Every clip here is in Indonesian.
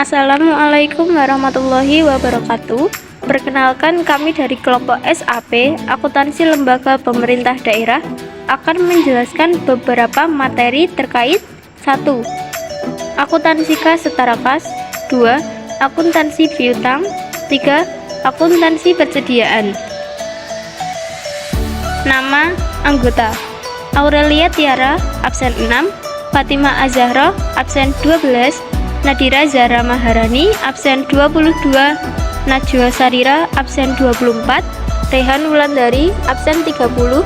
Assalamualaikum warahmatullahi wabarakatuh. Perkenalkan, kami dari kelompok SAP Akuntansi Lembaga Pemerintah Daerah akan menjelaskan beberapa materi terkait 1. Akuntansi kas setara kas, 2. Akuntansi piutang, 3. Akuntansi persediaan. Nama anggota: Aurelia Tiara, absen 6, Fatima Azahra, absen 12, Nadira Zahra Maharani, absen 22, Najwa Sarira, absen 24, Rehan Wulandari, absen 30,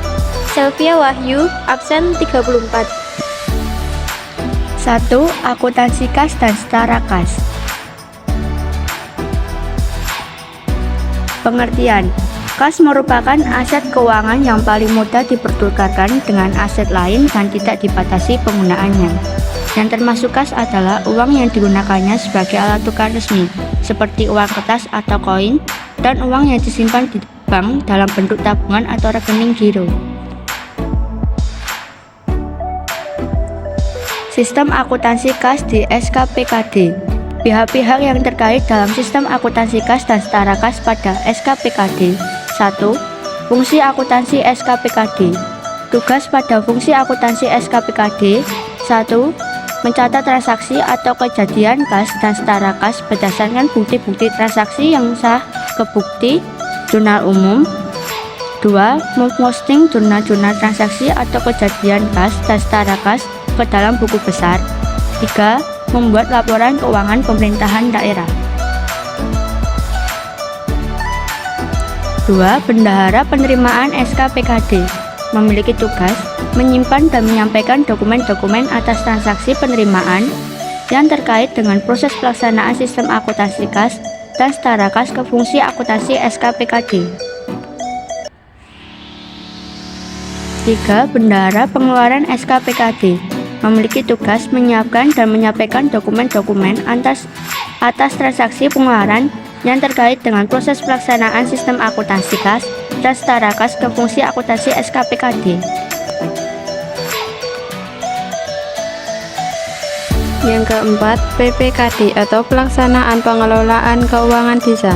Selvia Wahyu, absen 34. 1. Akuntansi kas dan setara kas. Pengertian: kas merupakan aset keuangan yang paling mudah dipertukarkan dengan aset lain dan tidak dibatasi penggunaannya. Yang termasuk kas adalah uang yang digunakannya sebagai alat tukar resmi, seperti uang kertas atau koin, dan uang yang disimpan di bank dalam bentuk tabungan atau rekening giro. Sistem akuntansi kas di SKPKD. Pihak-pihak yang terkait dalam sistem akuntansi kas dan setara kas pada SKPKD. 1. Fungsi akuntansi SKPKD. Tugas pada fungsi akuntansi SKPKD: 1. Mencatat transaksi atau kejadian kas dan setara kas berdasarkan bukti-bukti transaksi yang sah ke bukti jurnal umum. 2. Memposting jurnal-jurnal transaksi atau kejadian kas dan setara kas ke dalam buku besar. 3. Membuat laporan keuangan pemerintahan daerah. 2. Bendahara penerimaan SKPKD memiliki tugas menyimpan dan menyampaikan dokumen-dokumen atas transaksi penerimaan yang terkait dengan proses pelaksanaan sistem akuntansi kas dan setara kas ke fungsi akuntansi SKPKD. 3. Bendahara pengeluaran SKPKD memiliki tugas menyiapkan dan menyampaikan dokumen-dokumen atas transaksi pengeluaran yang terkait dengan proses pelaksanaan sistem akuntansi kas dan setara kas ke fungsi akuntansi SKPKD. Yang keempat, PPKD atau Pelaksanaan Pengelolaan Keuangan Desa,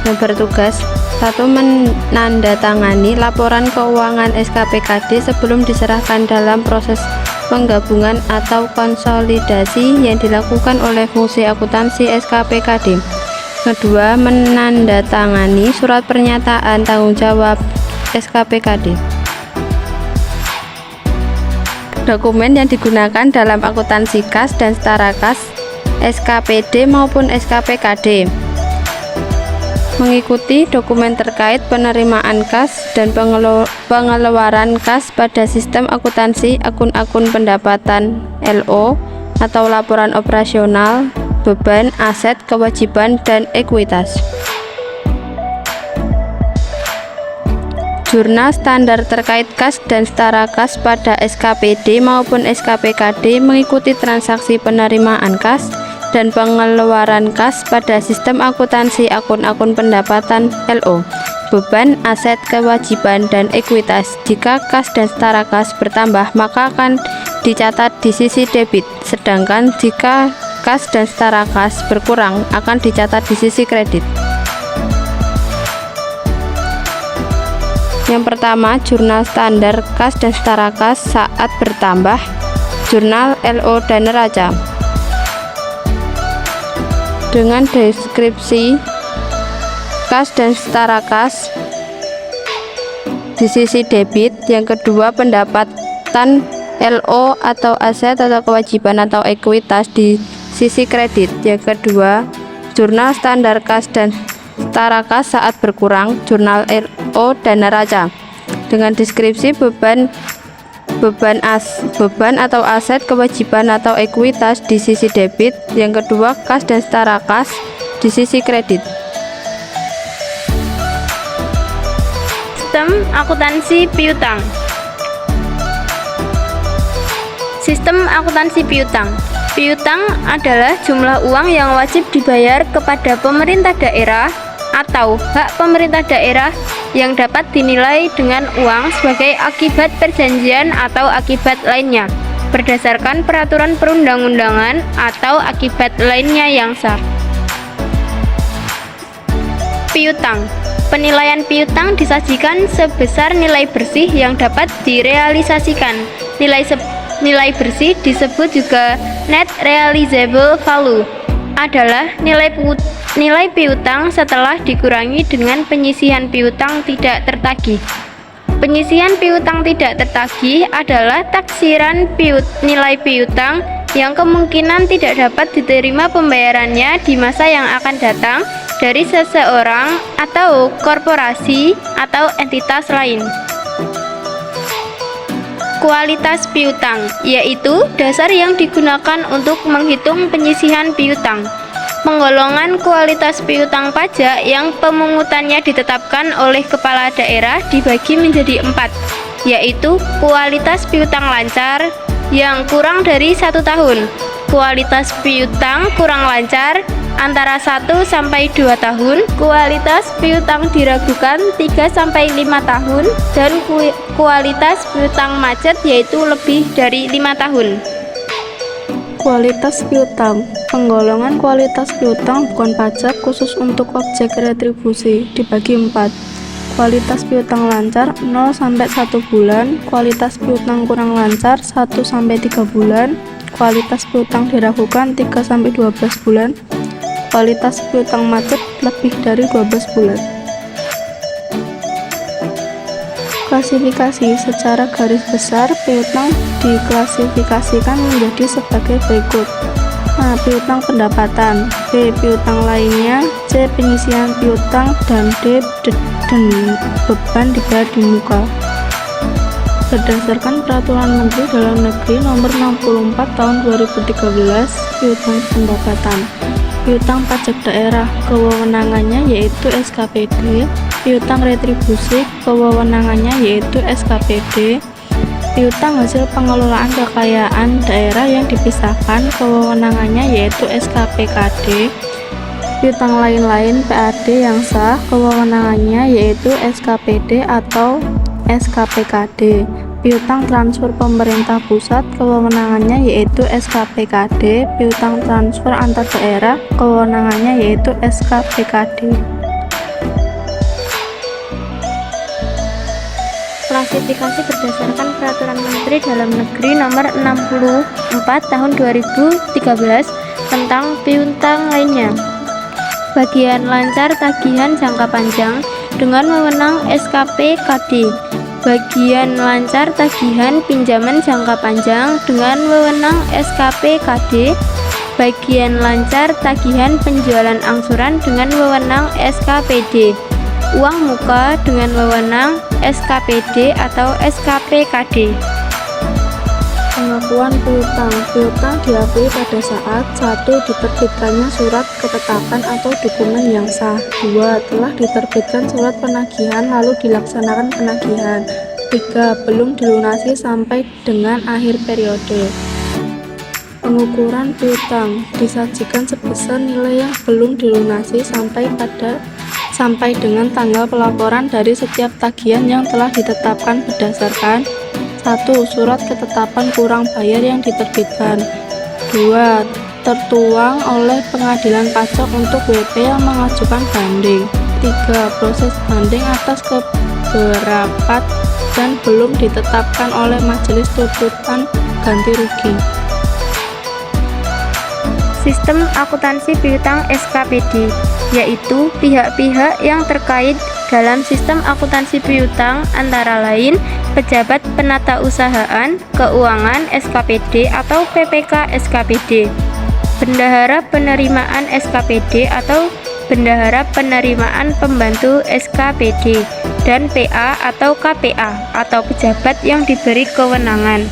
yang bertugas 1. Menandatangani laporan keuangan SKPKD sebelum diserahkan dalam proses penggabungan atau konsolidasi yang dilakukan oleh fungsi akuntansi SKPKD. Kedua, menandatangani surat pernyataan tanggung jawab SKPKD. Dokumen yang digunakan dalam akuntansi kas dan setara kas SKPD maupun SKPKD mengikuti dokumen terkait penerimaan kas dan pengeluaran kas pada sistem akuntansi akun-akun pendapatan LO atau laporan operasional, beban, aset, kewajiban, dan ekuitas. Jurnal standar terkait kas dan setara kas pada SKPD maupun SKPKD mengikuti transaksi penerimaan kas dan pengeluaran kas pada sistem akuntansi akun-akun pendapatan LO, beban, aset, kewajiban, dan ekuitas. Jika kas dan setara kas bertambah, maka akan dicatat di sisi debit, sedangkan jika kas dan setara kas berkurang, akan dicatat di sisi kredit. Yang pertama, jurnal standar kas dan setara kas saat bertambah, jurnal LO dan neraca. Dengan deskripsi kas dan setara kas di sisi debit. Yang kedua, pendapatan LO atau aset atau kewajiban atau ekuitas di sisi kredit. Yang kedua, jurnal standar kas dan setara kas saat berkurang, jurnal LO dan neraca. Dengan deskripsi beban atau aset, kewajiban atau ekuitas di sisi debit. Yang kedua, kas dan setara kas di sisi kredit. Sistem akuntansi piutang. Sistem akuntansi piutang. Piutang adalah jumlah uang yang wajib dibayar kepada pemerintah daerah atau hak pemerintah daerah yang dapat dinilai dengan uang sebagai akibat perjanjian atau akibat lainnya berdasarkan peraturan perundang-undangan atau akibat lainnya yang sah. piutang. Penilaian piutang disajikan sebesar nilai bersih yang dapat direalisasikan. Nilai bersih disebut juga net realizable value, adalah nilai piutang setelah dikurangi dengan penyisihan piutang tidak tertagih. Penyisihan piutang tidak tertagih adalah taksiran nilai piutang yang kemungkinan tidak dapat diterima pembayarannya di masa yang akan datang dari seseorang atau korporasi atau entitas lain. Kualitas piutang, yaitu dasar yang digunakan untuk menghitung penyisihan piutang. Penggolongan kualitas piutang pajak yang pemungutannya ditetapkan oleh kepala daerah dibagi menjadi 4, yaitu kualitas piutang lancar yang kurang dari 1 tahun, kualitas piutang kurang lancar antara 1 sampai 2 tahun, kualitas piutang diragukan 3 sampai 5 tahun, dan kualitas piutang macet yaitu lebih dari 5 tahun. Kualitas piutang. Penggolongan kualitas piutang bukan pajak khusus untuk objek retribusi dibagi 4. Kualitas piutang lancar 0 sampai 1 bulan, kualitas piutang kurang lancar 1 sampai 3 bulan, kualitas piutang diragukan 3 sampai 12 bulan, kualitas piutang macet lebih dari 12 bulan. Klasifikasi secara garis besar piutang diklasifikasikan menjadi sebagai berikut. A. Piutang pendapatan, B. Piutang lainnya, C. Penyisihan piutang, dan D. Beban dibayar di muka. Berdasarkan Peraturan Menteri Dalam Negeri Nomor 64 Tahun 2013, piutang pendapatan, piutang pajak daerah, kewenangannya yaitu SKPD, piutang retribusi, kewenangannya yaitu SKPD, piutang hasil pengelolaan kekayaan daerah yang dipisahkan, kewenangannya yaitu SKPKD, piutang lain-lain PAD yang sah, kewenangannya yaitu SKPD atau SKPKD, piutang transfer pemerintah pusat, kewenangannya yaitu SKPKD, piutang transfer antar daerah, kewenangannya yaitu SKPKD. Klasifikasi berdasarkan Peraturan Menteri Dalam Negeri Nomor 64 Tahun 2013 tentang piutang lainnya. Bagian lancar tagihan jangka panjang dengan wewenang SKPKD. Bagian lancar tagihan pinjaman jangka panjang dengan wewenang SKPKD. Bagian lancar tagihan penjualan angsuran dengan wewenang SKPD. Uang muka dengan wewenang SKPD atau SKPKD. Pengakuan piutang. Piutang diakui pada saat 1. Diterbitkannya surat ketetapan atau dokumen yang sah. 2. Telah diterbitkan surat penagihan lalu dilaksanakan penagihan. 3. Belum dilunasi sampai dengan akhir periode. Pengukuran piutang disajikan sebesar nilai yang belum dilunasi sampai dengan tanggal pelaporan dari setiap tagihan yang telah ditetapkan berdasarkan 1. Surat ketetapan kurang bayar yang diterbitkan. 2. Tertuang oleh pengadilan pajak untuk WP yang mengajukan banding. 3. Proses banding atas keberatan dan belum ditetapkan oleh majelis tuntutan ganti rugi. Sistem akuntansi piutang SKPD, yaitu pihak-pihak yang terkait dalam sistem akuntansi piutang antara lain pejabat penata usahaan keuangan SKPD atau PPK SKPD, bendahara penerimaan SKPD atau bendahara penerimaan pembantu SKPD, dan PA atau KPA atau pejabat yang diberi kewenangan.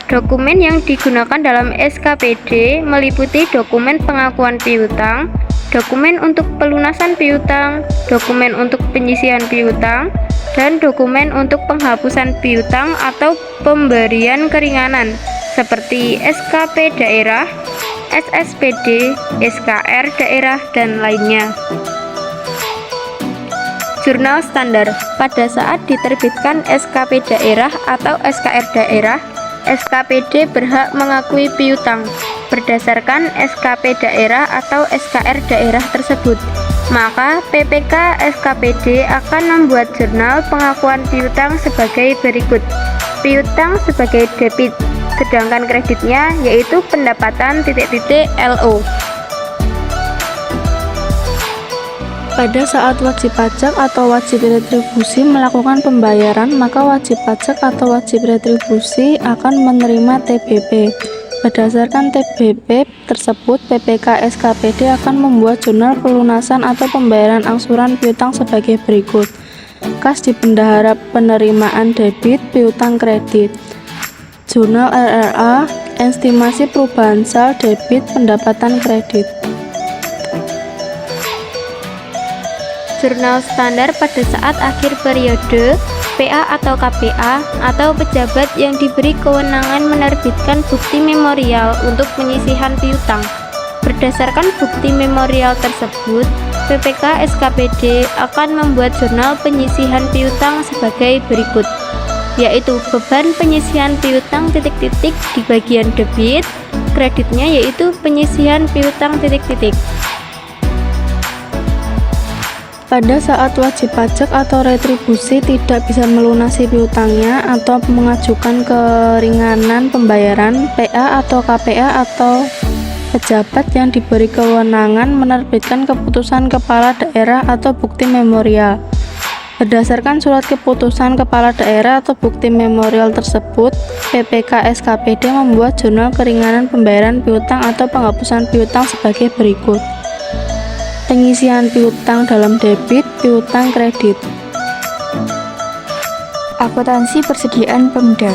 Dokumen yang digunakan dalam SKPD meliputi dokumen pengakuan piutang, dokumen untuk pelunasan piutang, dokumen untuk penyisihan piutang, dan dokumen untuk penghapusan piutang atau pemberian keringanan seperti SKP daerah, SSPD, SKR daerah, dan lainnya. Jurnal standar. Pada saat diterbitkan SKP daerah atau SKR daerah, SKPD berhak mengakui piutang. berdasarkan SKP daerah atau SKR daerah tersebut. Maka PPK SKPD akan membuat jurnal pengakuan piutang sebagai berikut. Piutang sebagai debit, sedangkan kreditnya yaitu pendapatan LO. Pada saat wajib pajak atau wajib retribusi melakukan pembayaran, maka wajib pajak atau wajib retribusi akan menerima TBP. Berdasarkan TBP tersebut, PPK SKPD akan membuat jurnal pelunasan atau pembayaran angsuran piutang sebagai berikut. Kas di bendahara penerimaan debit piutang kredit. Jurnal RRA, estimasi perubahan saldo debit pendapatan kredit. Jurnal standar pada saat akhir periode, PA atau KPA atau pejabat yang diberi kewenangan menerbitkan bukti memorial untuk penyisihan piutang. Berdasarkan bukti memorial tersebut, PPK SKPD akan membuat jurnal penyisihan piutang sebagai berikut, yaitu beban penyisihan piutang ... di bagian debit, kreditnya yaitu penyisihan piutang ... Pada saat wajib pajak atau retribusi tidak bisa melunasi piutangnya atau mengajukan keringanan pembayaran, PA atau KPA atau pejabat yang diberi kewenangan menerbitkan keputusan kepala daerah atau bukti memorial. Berdasarkan surat keputusan kepala daerah atau bukti memorial tersebut, PPK SKPD membuat jurnal keringanan pembayaran piutang atau penghapusan piutang sebagai berikut. Pengisian piutang dalam debit, piutang kredit. Akuntansi persediaan Pemda.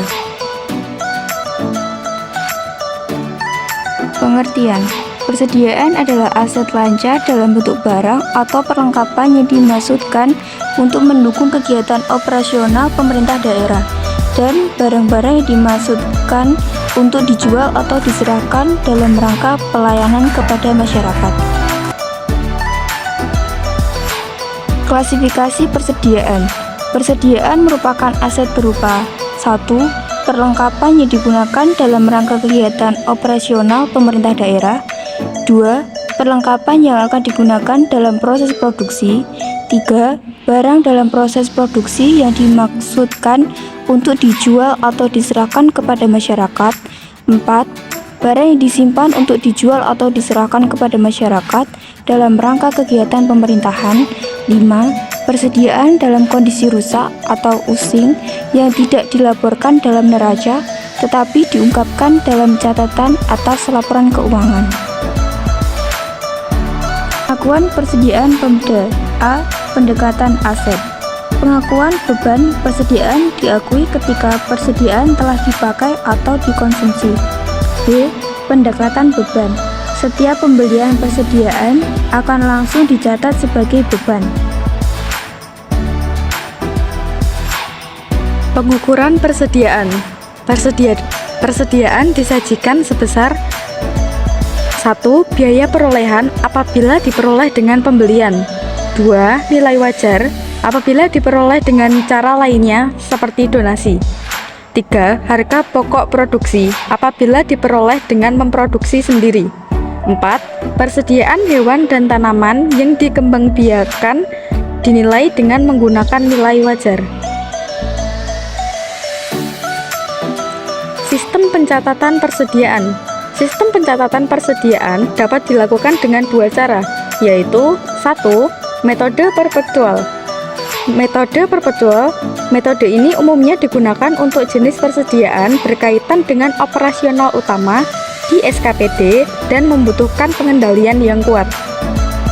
Pengertian: persediaan adalah aset lancar dalam bentuk barang atau perlengkapan yang dimaksudkan untuk mendukung kegiatan operasional pemerintah daerah, dan barang-barang yang dimaksudkan untuk dijual atau diserahkan dalam rangka pelayanan kepada masyarakat. Klasifikasi persediaan. Persediaan merupakan aset berupa 1. Perlengkapan yang digunakan dalam rangka kegiatan operasional pemerintah daerah. 2. Perlengkapan yang akan digunakan dalam proses produksi. 3. Barang dalam proses produksi yang dimaksudkan untuk dijual atau diserahkan kepada masyarakat. 4. Barang yang disimpan untuk dijual atau diserahkan kepada masyarakat dalam rangka kegiatan pemerintahan. 5. Persediaan dalam kondisi rusak atau using yang tidak dilaporkan dalam neraca tetapi diungkapkan dalam catatan atas laporan keuangan. Pengakuan persediaan Pemda. A. Pendekatan aset. Pengakuan beban persediaan diakui ketika persediaan telah dipakai atau dikonsumsi. B. Pendekatan beban. Setiap pembelian persediaan akan langsung dicatat sebagai beban. Pengukuran persediaan. Persediaan disajikan sebesar 1. Biaya perolehan apabila diperoleh dengan pembelian. 2. Nilai wajar apabila diperoleh dengan cara lainnya seperti donasi. 3. Harga pokok produksi apabila diperoleh dengan memproduksi sendiri. 4. Persediaan hewan dan tanaman yang dikembangbiakan dinilai dengan menggunakan nilai wajar. Sistem pencatatan persediaan. Sistem pencatatan persediaan dapat dilakukan dengan dua cara, yaitu 1. Metode perpetual. Metode ini umumnya digunakan untuk jenis persediaan berkaitan dengan operasional utama di SKPD dan membutuhkan pengendalian yang kuat.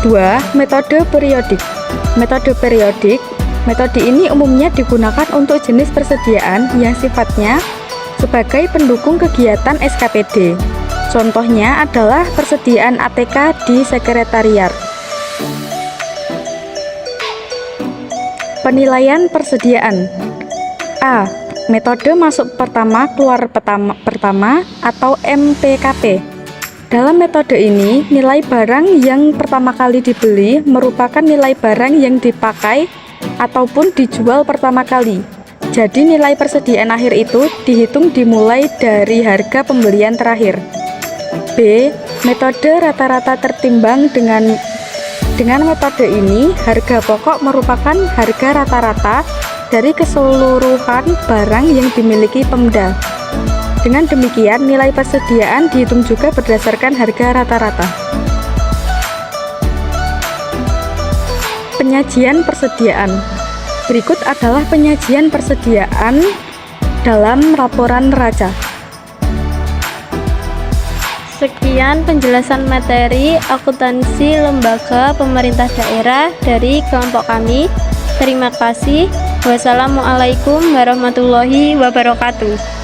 2. Metode periodik. Metode ini umumnya digunakan untuk jenis persediaan yang sifatnya sebagai pendukung kegiatan SKPD. Contohnya adalah persediaan ATK di sekretariat. Penilaian persediaan. A. Metode masuk pertama keluar pertama atau MPKP. Dalam metode ini, nilai barang yang pertama kali dibeli merupakan nilai barang yang dipakai ataupun dijual pertama kali. Jadi nilai persediaan akhir itu dihitung dimulai dari harga pembelian terakhir. B. Metode rata-rata tertimbang. Dengan metode ini, harga pokok merupakan harga rata-rata dari keseluruhan barang yang dimiliki Pemda. Dengan demikian, nilai persediaan dihitung juga berdasarkan harga rata-rata. Penyajian persediaan. Berikut adalah penyajian persediaan dalam laporan neraca. Sekian penjelasan materi akuntansi lembaga pemerintah daerah dari kelompok kami. Terima kasih. Wassalamualaikum warahmatullahi wabarakatuh.